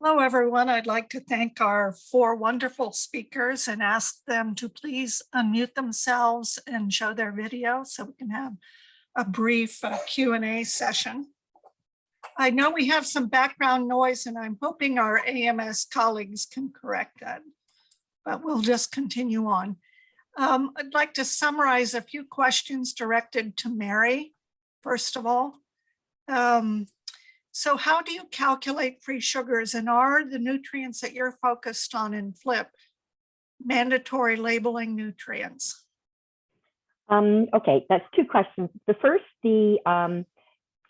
Hello, everyone. I'd like to thank our four wonderful speakers and ask them to please unmute themselves and show their video so we can have a brief Q&A session. I know we have some background noise and I'm hoping our AMS colleagues can correct that, but we'll just continue on. I'd like to summarize a few questions directed to Mary, first of all. So how do you calculate free sugars, and are the nutrients that you're focused on in FLIP mandatory labeling nutrients? Okay, that's two questions. The first, the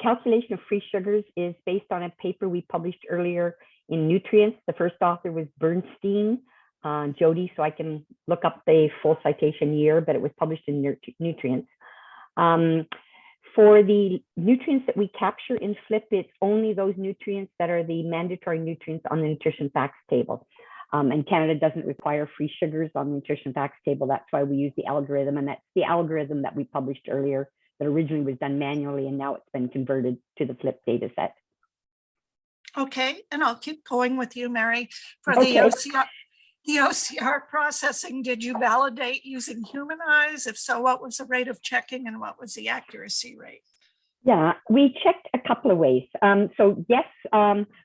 calculation of free sugars is based on a paper we published earlier in Nutrients. The first author was Bernstein, Jody, so I can look up the full citation year, but it was published in Nutrients. For the nutrients that we capture in FLIP, it's only those nutrients that are the mandatory nutrients on the nutrition facts table. And Canada doesn't require free sugars on the nutrition facts table. That's why we use the algorithm, and that's the algorithm that we published earlier that originally was done manually, and now it's been converted to the FLIP data set. Okay, and I'll keep going with you, Mary. For Okay. the OCR processing, did you validate using human eyes? If so, what was the rate of checking and what was the accuracy rate? Yeah, we checked a couple of ways. So yes,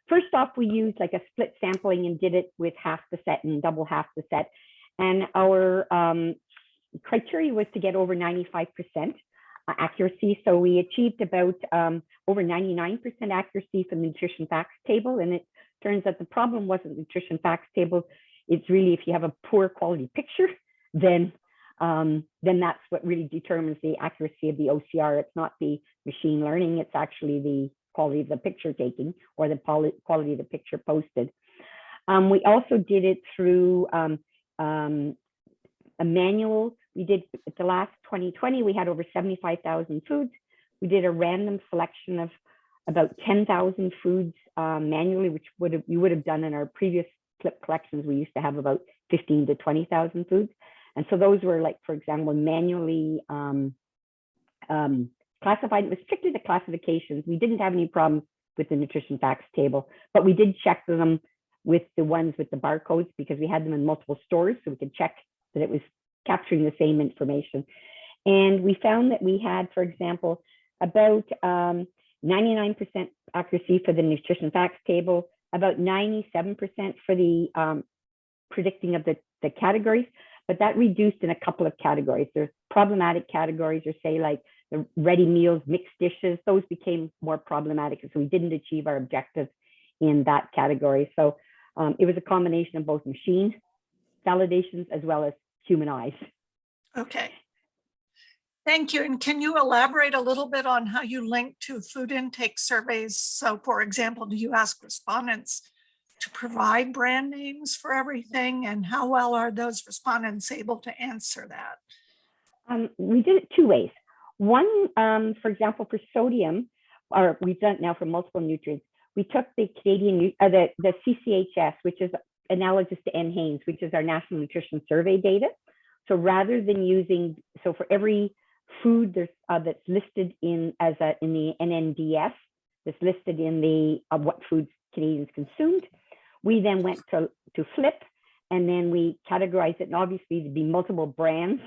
first off, we used like a split sampling and did it with half the set and double half the set. And our criteria was to get over 95% accuracy. So we achieved about over 99% accuracy from the nutrition facts table. And it turns out the problem wasn't the nutrition facts table. It's really if you have a poor quality picture, then that's what really determines the accuracy of the OCR. It's not the machine learning, it's actually the quality of the picture taking or the quality of the picture posted. We also did it through a manual. We did at the last 2020, we had over 75,000 foods. We did a random selection of about 10,000 foods manually, which we would have done in our previous FLIP collections. We used to have about 15 to 20,000 foods. And so those were, like, for example, manually classified. It was strictly the classifications. We didn't have any problems with the nutrition facts table, but we did check them with the ones with the barcodes because we had them in multiple stores, so we could check that it was capturing the same information. And we found that we had, for example, about 99% accuracy for the nutrition facts table, about 97% for the predicting of the categories, but that reduced in a couple of categories. There's problematic categories, or say like the ready meals, mixed dishes, those became more problematic. So we didn't achieve our objectives in that category. So it was a combination of both machine validations as well as human eyes. Okay. Thank you. And can you elaborate a little bit on how you link to food intake surveys? So, for example, do you ask respondents to provide brand names for everything? And how well are those respondents able to answer that? We did it two ways. One, for example, for sodium, or we've done it now for multiple nutrients, we took the Canadian, the CCHS, which is analogous to NHANES, which is our National Nutrition Survey data. So rather than using, so for every food there's that's listed in the NNDS, that's listed in the what foods Canadians consumed, we then went to FLIP, and then we categorized it, and obviously there'd be multiple brands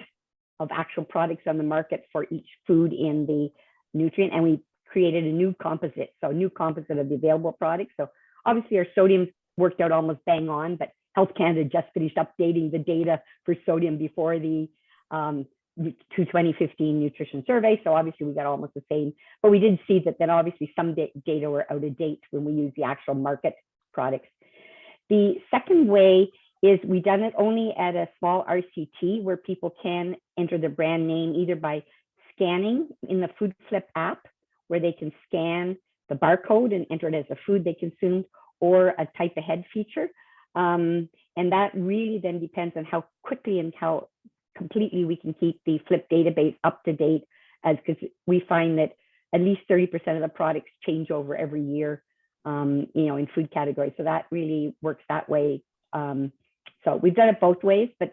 of actual products on the market for each food in the nutrient, and we created a new composite, so a new composite of the available products. So obviously our sodium worked out almost bang on, but Health Canada just finished updating the data for sodium before the 2015 nutrition survey. So obviously we got almost the same, but we did see that then obviously some data were out of date when we use the actual market products. The second way is we done it only at a small RCT where people can enter the brand name either by scanning in the Food Flip app, where they can scan the barcode and enter it as a food they consumed, or a type ahead feature. And that really then depends on how quickly and how completely we can keep the FLIP database up to date, as because we find that at least 30% of the products change over every year, in food categories. So that really works that way. So we've done it both ways, but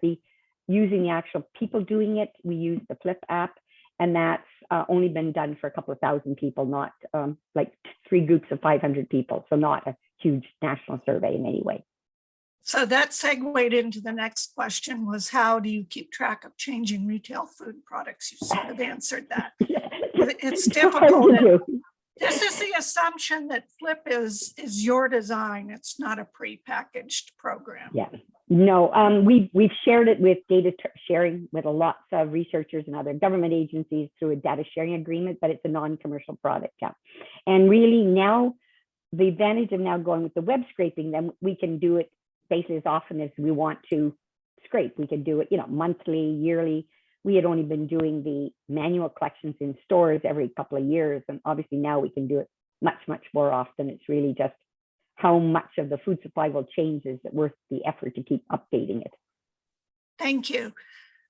using the actual people doing it, we use the FLIP app, and that's only been done for a couple of thousand people, not like 3 groups of 500 people. So not a huge national survey in any way. So that segued into the next question was, how do you keep track of changing retail food products? You sort of answered that. It's difficult. This is the assumption that Flip is your design. It's not a prepackaged program. Yeah. No, we've shared it with data sharing with lots of researchers and other government agencies through a data sharing agreement, but it's a non-commercial product. Yeah. And really now, the advantage of now going with the web scraping, then we can do it basically as often as we want to scrape. We can do it, monthly, yearly. We had only been doing the manual collections in stores every couple of years. And obviously now we can do it much, much more often. It's really just how much of the food supply will change is it worth the effort to keep updating it. Thank you.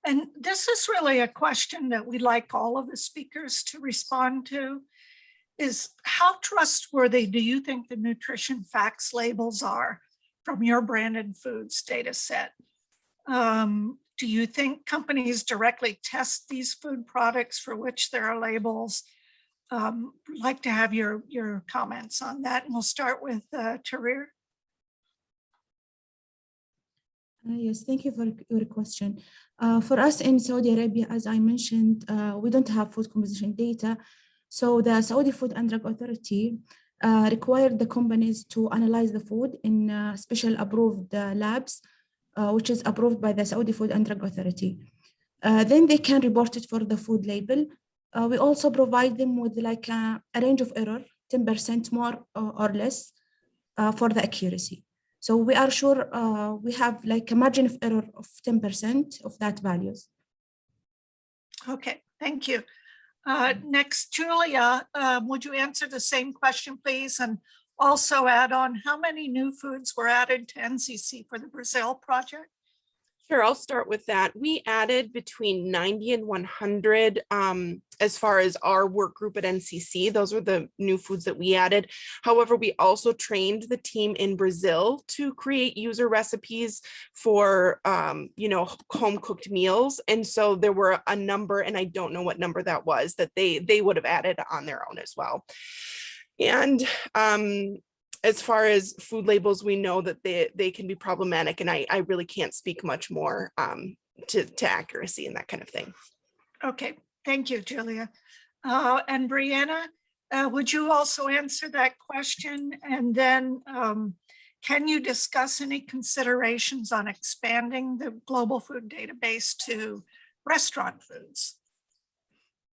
And this is really a question that we'd like all of the speakers to respond to, is how trustworthy do you think the nutrition facts labels are from your branded foods data set? Do you think companies directly test these food products for which there are labels? Like to have your comments on that. And we'll start with Tahrir. Yes, thank you for your question. For us in Saudi Arabia, as I mentioned, we don't have food composition data. So the Saudi Food and Drug Authority required the companies to analyze the food in special approved labs, which is approved by the Saudi Food and Drug Authority. Then they can report it for the food label. We also provide them with like a range of error, 10% more or less for the accuracy. So we are sure we have like a margin of error of 10% of that values. Okay, thank you. Next, Julia, would you answer the same question, please? And also add on how many new foods were added to NCC for the Brazil project? Sure, I'll start with that. We added between 90 and 100 as far as our work group at NCC. Those were the new foods that we added. However, we also trained the team in Brazil to create user recipes for, home cooked meals. And so there were a number, and I don't know what number that was, that they would have added on their own as well. And as far as food labels, we know that they can be problematic, and I really can't speak much more to accuracy and that kind of thing. Okay, thank you, Julia. And Brienna, would you also answer that question? And then can you discuss any considerations on expanding the global food database to restaurant foods?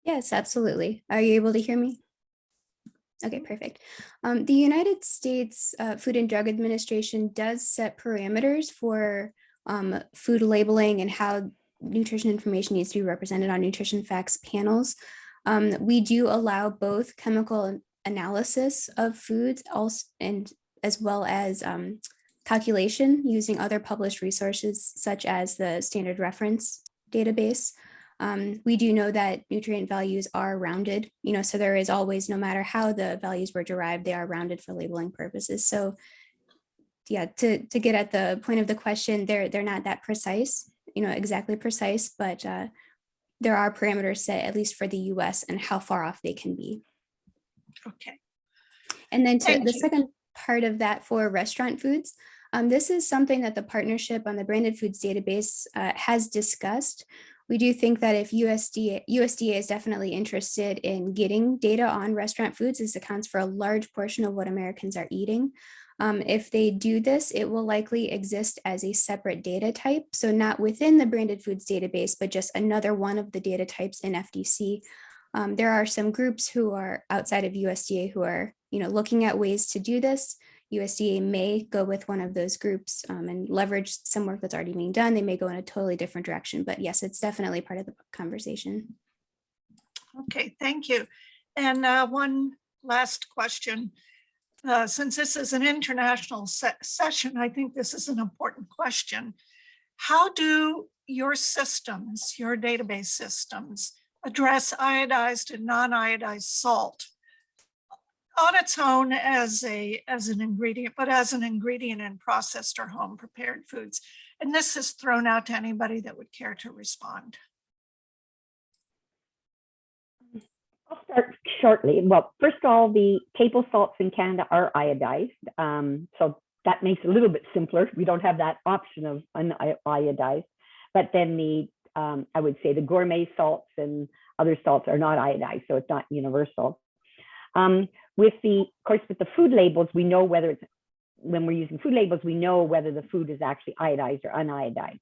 Yes, absolutely. Are you able to hear me? Okay, perfect. The United States Food and Drug Administration does set parameters for food labeling and how nutrition information needs to be represented on nutrition facts panels. We do allow both chemical analysis of foods also, and as well as calculation using other published resources such as the standard reference database. We do know that nutrient values are rounded, so there is always, no matter how the values were derived, they are rounded for labeling purposes. So yeah, to get at the point of the question, they're not that precise, exactly precise, but there are parameters set, at least for the US, and how far off they can be. Okay. And then to the second part of that for restaurant foods, this is something that the partnership on the branded foods database has discussed. We do think that if USDA is definitely interested in getting data on restaurant foods, this accounts for a large portion of what Americans are eating. If they do this, it will likely exist as a separate data type. So not within the branded foods database, but just another one of the data types in FDC. There are some groups who are outside of USDA who are, looking at ways to do this. USDA may go with one of those groups and leverage some work that's already being done. They may go in a totally different direction, but yes, it's definitely part of the conversation. Okay, thank you. And one last question. Since this is an international session, I think this is an important question. How do your systems, your database systems, address iodized and non-iodized salt on its own as an ingredient, but as an ingredient in processed or home prepared foods? And this is thrown out to anybody that would care to respond. I'll start shortly. Well, first of all, the table salts in Canada are iodized. So that makes it a little bit simpler. We don't have that option of uniodized. But then I would say the gourmet salts and other salts are not iodized, so it's not universal. Of course, with the food labels, we know whether it's, when we're using food labels, we know whether the food is actually iodized or uniodized.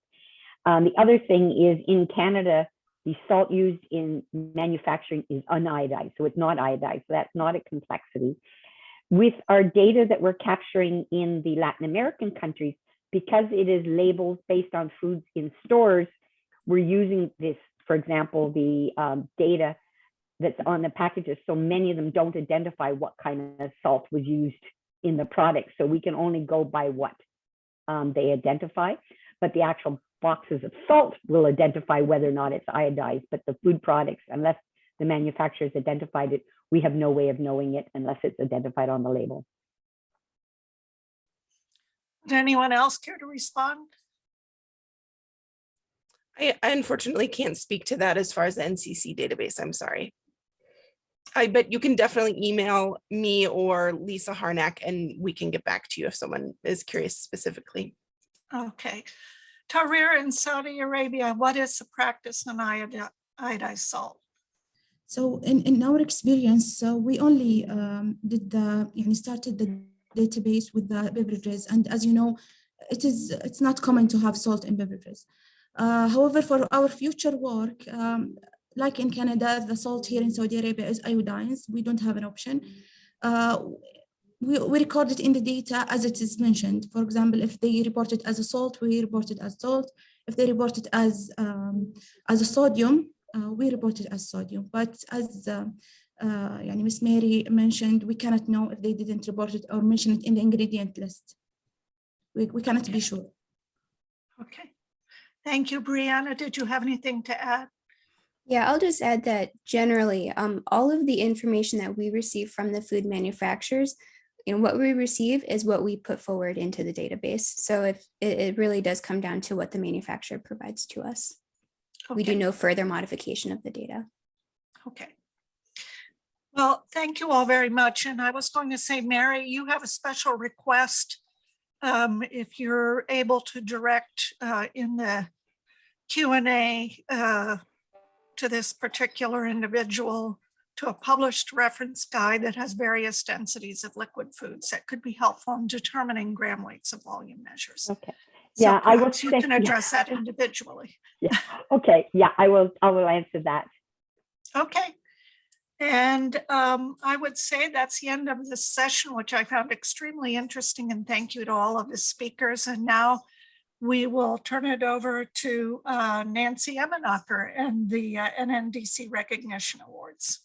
The other thing is in Canada, the salt used in manufacturing is uniodized, so it's not iodized. So that's not a complexity. With our data that we're capturing in the Latin American countries, because it is labels based on foods in stores, we're using this, for example, the data that's on the packages. So many of them don't identify what kind of salt was used in the product. So we can only go by what they identify, but the actual boxes of salt will identify whether or not it's iodized, but the food products, unless the manufacturers identified it, we have no way of knowing it unless it's identified on the label. Would anyone else care to respond? I unfortunately can't speak to that as far as the NCC database. I'm sorry. But you can definitely email me or Lisa Harnack and we can get back to you if someone is curious specifically. Okay. Tahrir, in Saudi Arabia, what is the practice on iodized salt? So in our experience, we only started the database with the beverages, and as you know, it's not common to have salt in beverages. However, for our future work, like in Canada, the salt here in Saudi Arabia is iodized. We don't have an option. We record it in the data as it is mentioned. For example, if they report it as a salt, we report it as salt. If they report it as a sodium, we report it as sodium. But as Miss Mary mentioned, we cannot know if they didn't report it or mention it in the ingredient list. We cannot be sure. Okay. Thank you, Brienna. Did you have anything to add? Yeah, I'll just add that generally, all of the information that we receive from the food manufacturers, what we receive is what we put forward into the database. So if it really does come down to what the manufacturer provides to us. Okay. We do no further modification of the data. Okay. Well, thank you all very much. And I was going to say, Mary, you have a special request. If you're able to direct in the Q&A to this particular individual to a published reference guide that has various densities of liquid foods that could be helpful in determining gram weights of volume measures. Okay. So Yeah, I will. you can address that individually. Yeah. Okay. Yeah, I will answer that. Okay. And I would say that's the end of this session, which I found extremely interesting. And thank you to all of the speakers. And now we will turn it over to Nancy Emmenacher and the NNDC Recognition Awards.